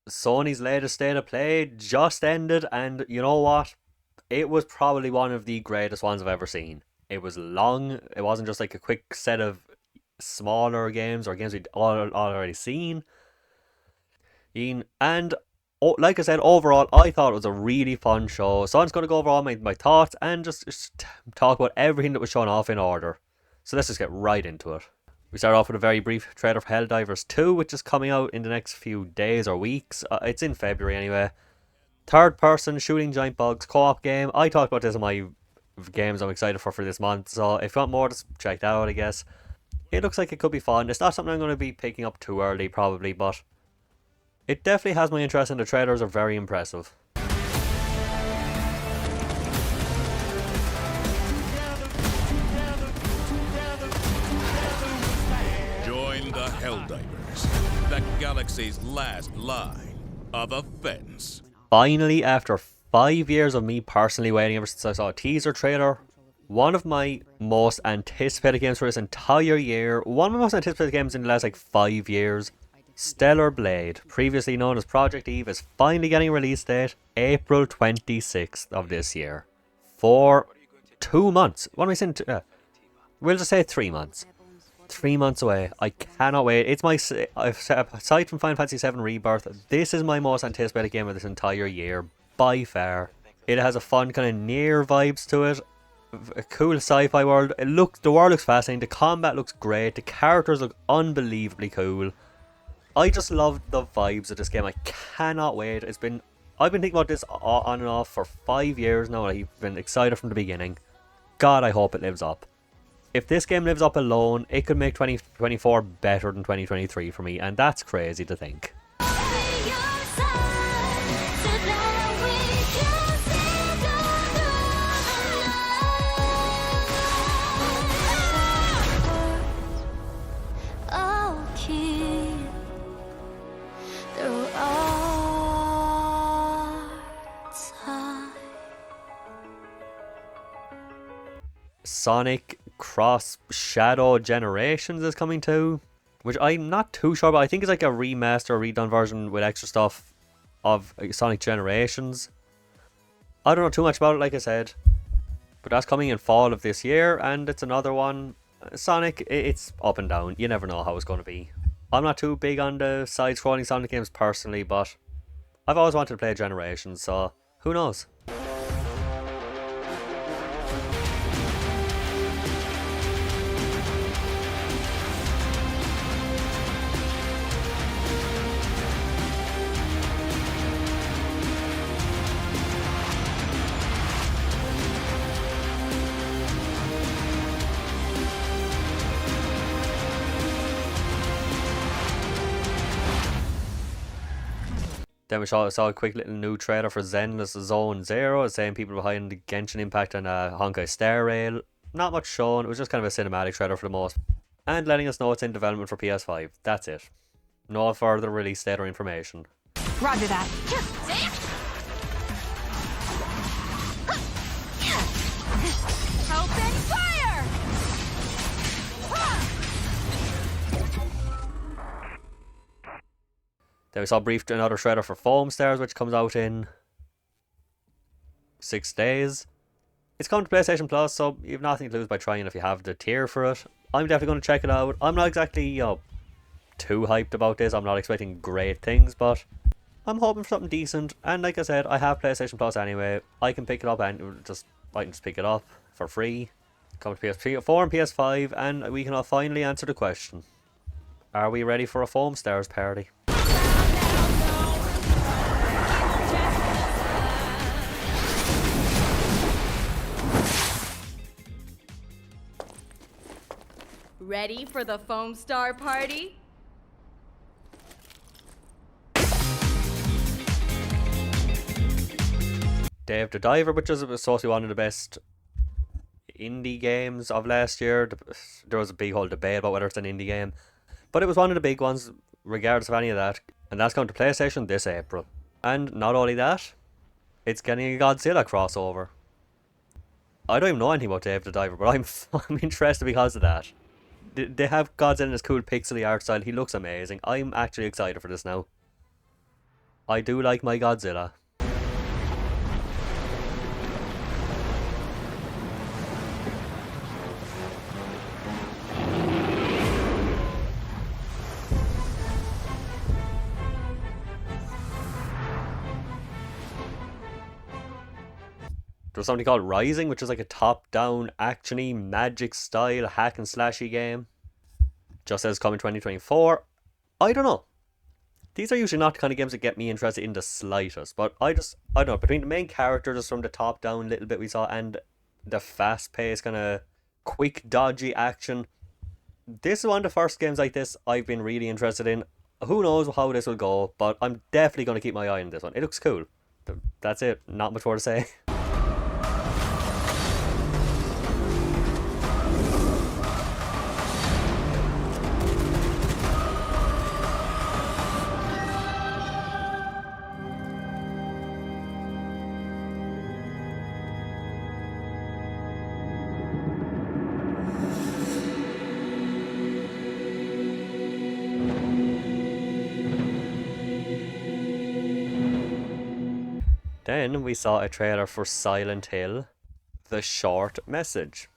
Sony's latest state of play just ended, and you know what? It was probably one of the greatest ones I've ever seen. It was long. It wasn't just like a quick set of smaller games or games we'd already seen. And like I said, overall, I thought it was a really fun show. So I'm just going to go over all my thoughts and just talk about everything that was shown off in order. So let's just get right into it. We start off with a very brief trailer for Helldivers 2, which is coming out in the next few days or weeks. It's in February anyway. Third person shooting giant bugs co-op game. I talked about this in my games I'm excited for this month. So if you want more, just check that out, I guess. It looks like it could be fun. It's not something I'm going to be picking up too early, probably, but it definitely has my interest, and the trailers are very impressive. Join the Helldivers, the galaxy's last line of offense. Finally, after 5 years of me personally waiting ever since I saw a teaser trailer, one of my most anticipated games for this entire year, one of my most anticipated games in the last like 5 years, Stellar Blade, previously known as Project Eve, is finally getting a release date, April 26th of this year. For 2 months. What am I saying? We'll just say 3 months. 3 months away. I cannot wait. It's my, aside from Final Fantasy VII Rebirth, this is my most anticipated game of this entire year, by far. It has a fun kind of near vibes to it. A cool sci-fi world. The world looks fascinating. The combat looks great. The characters look unbelievably cool. I just love the vibes of this game. I cannot wait. I've been thinking about this on and off for 5 years now. I've been excited from the beginning. God, I hope it lives up. If this game lives up alone, it could make 2024 better than 2023 for me, and that's crazy to think. Sonic Cross Shadow Generations is coming too, which I'm not too sure about. I think it's like a remaster, redone version with extra stuff of Sonic Generations. I don't know too much about it, like I said, but that's coming in fall of this year, and it's another one. Sonic, it's up and down. You never know how it's going to be. I'm not too big on the side-scrolling Sonic games personally, but I've always wanted to play Generations, so who knows? Then we saw a quick little new trailer for Zenless Zone Zero, saying people behind the Genshin Impact and Honkai Star Rail. Not much shown, it was just kind of a cinematic trailer for the most. And letting us know it's in development for PS5. That's it. No further release date or information. Roger that. Open fire! Then we saw another trailer for Foam Stars, which comes out in 6 days. It's coming to PlayStation Plus, so you have nothing to lose by trying if you have the tier for it. I'm definitely going to check it out. I'm not exactly, too hyped about this. I'm not expecting great things, but I'm hoping for something decent. And like I said, I have PlayStation Plus anyway. I can pick it up and I can just pick it up for free. Come to PS4 and PS5, and we can all finally answer the question: are we ready for a Foam Stars party? Ready for the Foam Star Party? Dave the Diver, which is supposed to be one of the best indie games of last year. There was a big whole debate about whether it's an indie game, but it was one of the big ones, regardless of any of that. And that's coming to PlayStation this April. And not only that, it's getting a Godzilla crossover. I don't even know anything about Dave the Diver, but I'm interested because of that. They have Godzilla in his cool pixely art style. He looks amazing. I'm actually excited for this now. I do like my Godzilla. There's something called Rising, which is like a top-down, action-y, magic-style, hack-and-slashy game. Just says coming 2024. I don't know. These are usually not the kind of games that get me interested in the slightest. But I don't know, between the main character just from the top-down little bit we saw and the fast-paced, kind of quick, dodgy action, this is one of the first games like this I've been really interested in. Who knows how this will go, but I'm definitely going to keep my eye on this one. It looks cool. That's it. Not much more to say. Then we saw a trailer for Silent Hill, The Short Message.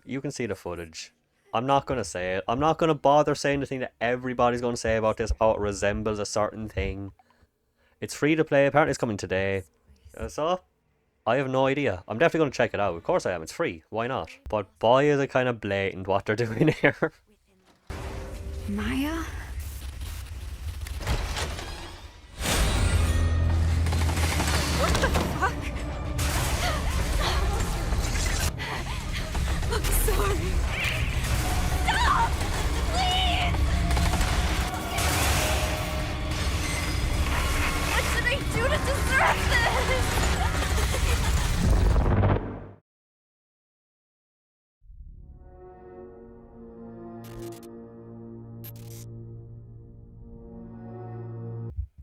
You can see the footage. I'm not going to say it. I'm not going to bother saying the thing that everybody's going to say about this, how it resembles a certain thing. It's free to play. Apparently it's coming today. So, I have no idea. I'm definitely going to check it out. Of course I am. It's free. Why not? But boy, is it kind of blatant what they're doing here. Maya? What the fuck? I'm sorry. Stop! Please! What should I do to deserve this?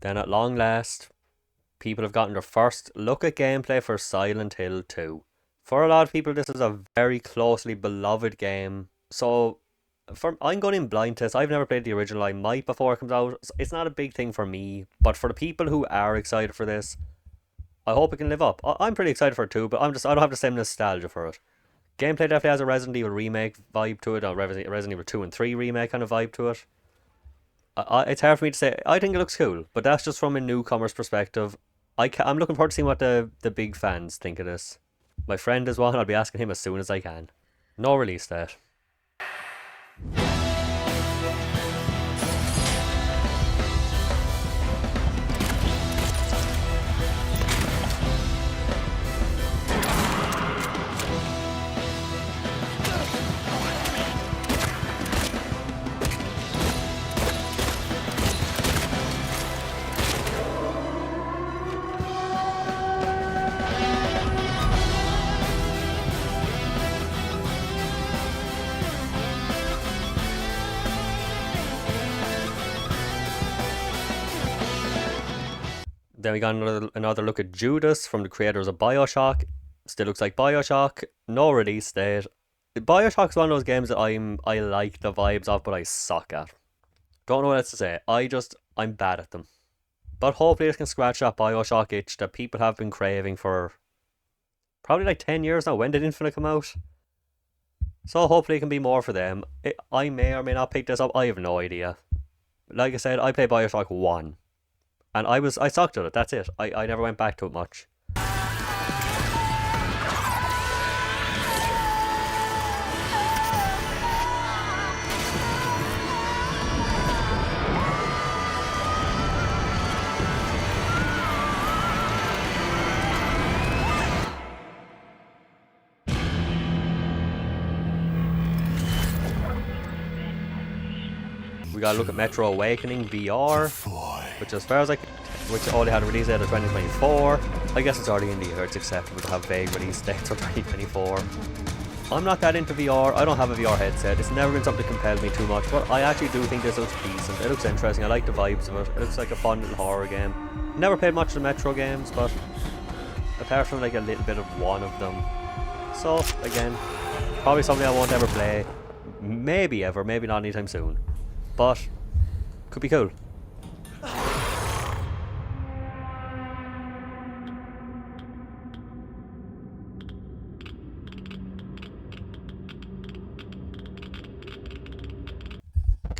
Then at long last, people have gotten their first look at gameplay for Silent Hill 2. For a lot of people, this is a very closely beloved game. So, I'm going in blind to this. I've never played the original. I might before it comes out. It's not a big thing for me. But for the people who are excited for this, I hope it can live up. I'm pretty excited for it too, but I don't have the same nostalgia for it. Gameplay definitely has a Resident Evil remake vibe to it, or Resident Evil 2 and 3 remake kind of vibe to it. It's hard for me to say. I think it looks cool, but that's just from a newcomer's perspective. I'm looking forward to seeing what the big fans think of this. My friend is one. I'll be asking him as soon as I can. No release date. Then we got another look at Judas from the creators of BioShock. Still looks like BioShock. No release date. BioShock's one of those games that I like the vibes of, but I suck at. Don't know what else to say. I'm bad at them. But hopefully this can scratch that BioShock itch that people have been craving for probably like 10 years now. When did Infinite come out? So hopefully it can be more for them. I may or may not pick this up. I have no idea. Like I said, I played BioShock 1. And I sucked at it, that's it. I never went back to it much. We gotta look at Metro Awakening VR, which as far as which only had a release date of 2024. I guess it's already in the year. It's acceptable to have vague release dates for 2024. I'm not that into VR. I don't have a VR headset. It's never been something that compelled me too much, but I actually do think this looks decent. It looks interesting. I like the vibes of it. It looks like a fun little horror game. Never played much of the Metro games, but apart from like a little bit of one of them. So, again, probably something I won't ever play. Maybe ever, maybe not anytime soon. But, could be cool.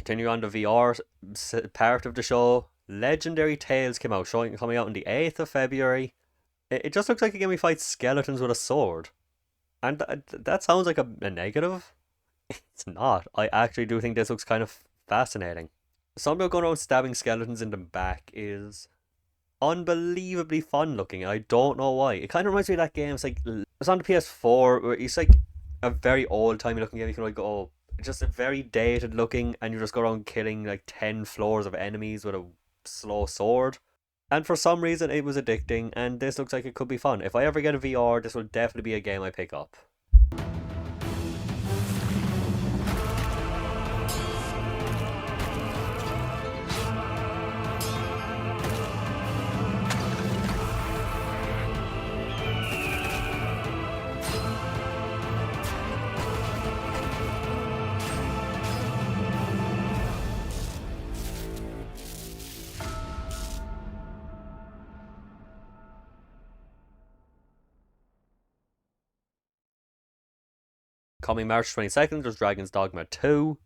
Continue on the VR part of the show. Legendary Tales came out, coming out on the 8th of February. It just looks like a game we fight skeletons with a sword. And that sounds like a negative. It's not. I actually do think this looks kind of fascinating. Something about going around stabbing skeletons in the back is unbelievably fun looking. I don't know why. It kind of reminds me of that game. It's on the PS4. Where it's like a very old timey looking game. You can like go, just a very dated looking, and you just go around killing like 10 floors of enemies with a slow sword. And for some reason it was addicting, and this looks like it could be fun. If I ever get a VR, this will definitely be a game I pick up. Coming March 22nd, there's Dragon's Dogma 2.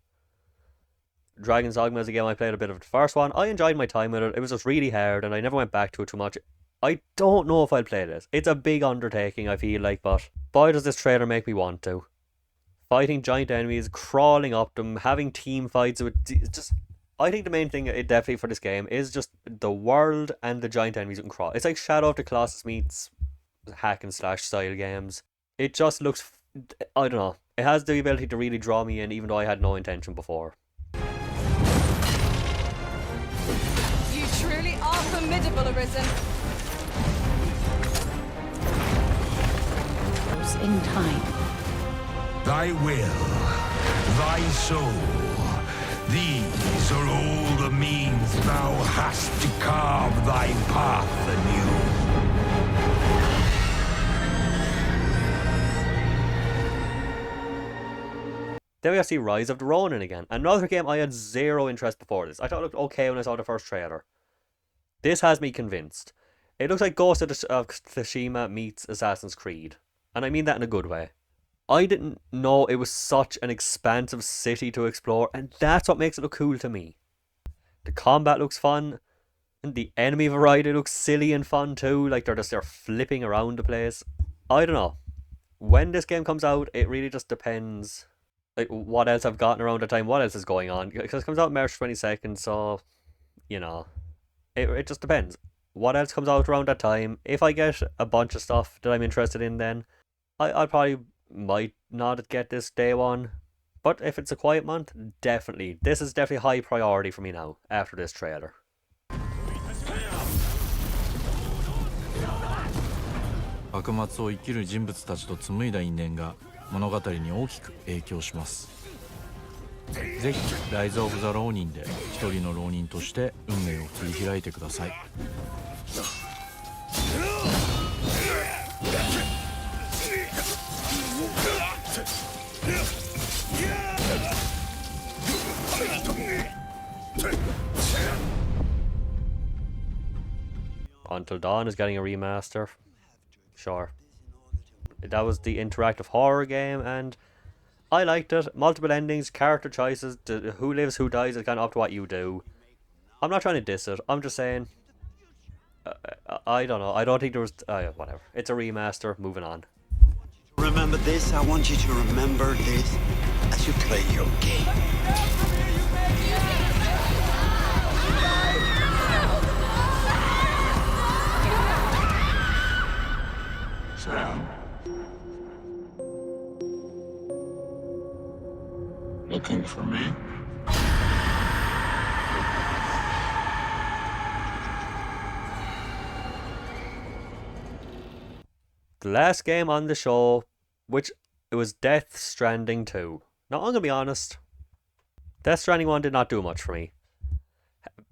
Dragon's Dogma is a game I played a bit of the first one. I enjoyed my time with it. It was just really hard, and I never went back to it too much. I don't know if I'll play this. It's a big undertaking, I feel like, but boy does this trailer make me want to. Fighting giant enemies, crawling up them, having team fights. I think the main thing definitely for this game is just the world and the giant enemies you can crawl. It's like Shadow of the Colossus meets hack and slash style games. It just looks, I don't know. It has the ability to really draw me in, even though I had no intention before. You truly are formidable, Arisen. In time. Thy will, thy soul, these are all the means thou hast to carve thy path anew. Then we see Rise of the Ronin again. Another game I had zero interest before this. I thought it looked okay when I saw the first trailer. This has me convinced. It looks like Ghost of Tsushima meets Assassin's Creed. And I mean that in a good way. I didn't know it was such an expansive city to explore, and that's what makes it look cool to me. The combat looks fun, and the enemy variety looks silly and fun too, like they're flipping around the place. I don't know. When this game comes out, it really just depends like what else I've gotten around the time, what else is going on. Because it comes out March 22nd, so, you know, it just depends. What else comes out around that time? If I get a bunch of stuff that I'm interested in then, I probably might not get this day one. But if it's a quiet month, definitely. This is definitely high priority for me now, after this trailer. 幕末を生きる人物たちと紡いだ因縁が物語に大きく影響します。ぜひライズ・オブ・ザ・浪人で一人の浪人として運命を切り開いてください。Until Dawn is getting a remaster. Sure. That was the interactive horror game, and I liked it. Multiple endings, character choices, who lives, who dies is kind of up to what you do. I'm not trying to diss it. I'm just saying, I don't know. I don't think there was... whatever. It's a remaster. Moving on. Remember this? I want you to remember this as you play your game. Sam. Looking for me? The last game on the show, which it was Death Stranding 2. Now, I'm going to be honest. Death Stranding 1 did not do much for me.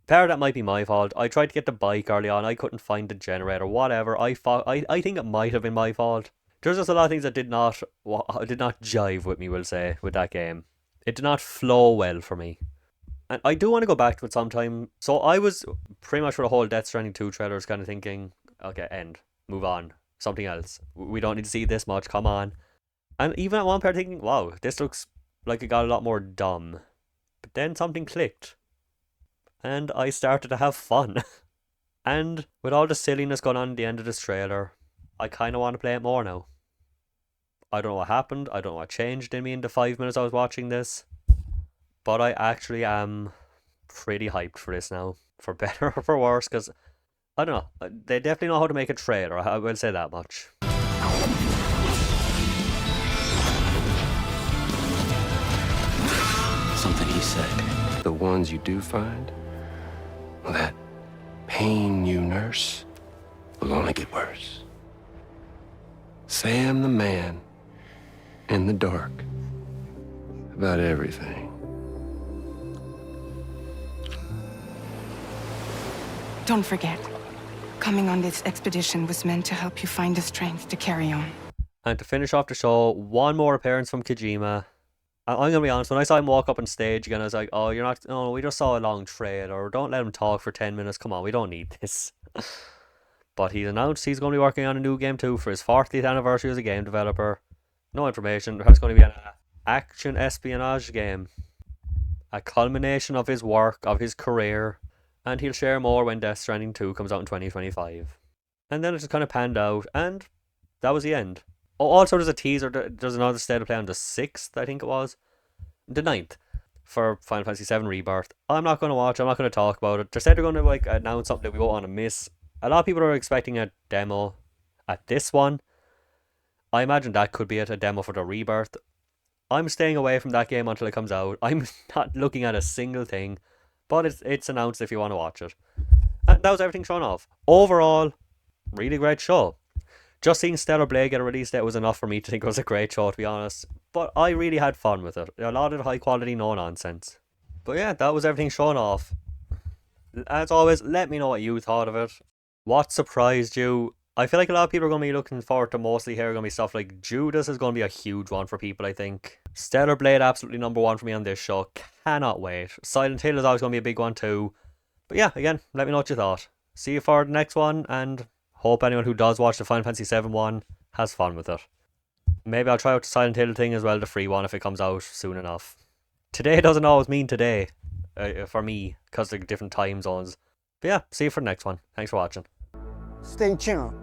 Part of that might be my fault. I tried to get the bike early on. I couldn't find the generator, whatever. I think it might have been my fault. There's just a lot of things that did not jive with me, we'll say, with that game. It did not flow well for me. And I do want to go back to it sometime. So I was pretty much for the whole Death Stranding 2 trailers kind of thinking, okay, end. Move on. Something else. We don't need to see this much. Come on. And even at one part thinking, wow, this looks like it got a lot more dumb. But then something clicked. And I started to have fun. And with all the silliness going on at the end of this trailer, I kind of want to play it more now. I don't know what happened. I don't know what changed in me in the 5 minutes I was watching this. But I actually am pretty hyped for this now. For better or for worse, because, I don't know. They definitely know how to make a trailer. I will say that much. Something he said. The ones you do find, well, that pain you nurse will only get worse. Sam the man in the dark about everything. Don't forget, coming on this expedition was meant to help you find the strength to carry on. And to finish off the show, one more appearance from Kojima. I'm going to be honest, when I saw him walk up on stage again, I was like, oh, you're not, no, we just saw a long trailer, don't let him talk for 10 minutes, come on, we don't need this. But he's announced he's going to be working on a new game too for his 40th anniversary as a game developer. No information, there's going to be an action espionage game. A culmination of his work, of his career, and he'll share more when Death Stranding 2 comes out in 2025. And then it just kind of panned out, and that was the end. Oh, also there's a teaser, there's another state of play on the 6th, I think it was. The 9th. For Final Fantasy VII Rebirth. I'm not going to watch, I'm not going to talk about it. They said they're going to like announce something that we won't want to miss. A lot of people are expecting a demo at this one. I imagine that could be it, a demo for the Rebirth. I'm staying away from that game until it comes out. I'm not looking at a single thing. But it's announced if you want to watch it. And that was everything shown off. Overall, really great show. Just seeing Stellar Blade get a release date was enough for me to think it was a great show, to be honest. But I really had fun with it. A lot of high quality, no nonsense. But yeah, that was everything shown off. As always, let me know what you thought of it. What surprised you? I feel like a lot of people are going to be looking forward to mostly here going to be stuff like Judas is going to be a huge one for people, I think. Stellar Blade, absolutely number one for me on this show. Cannot wait. Silent Hill is always going to be a big one too. But yeah, again, let me know what you thought. See you for the next one, and hope anyone who does watch the Final Fantasy VII one has fun with it. Maybe I'll try out the Silent Hill thing as well, the free one, if it comes out soon enough. Today doesn't always mean today, for me, because of different time zones. But yeah, see you for the next one. Thanks for watching. Stay tuned.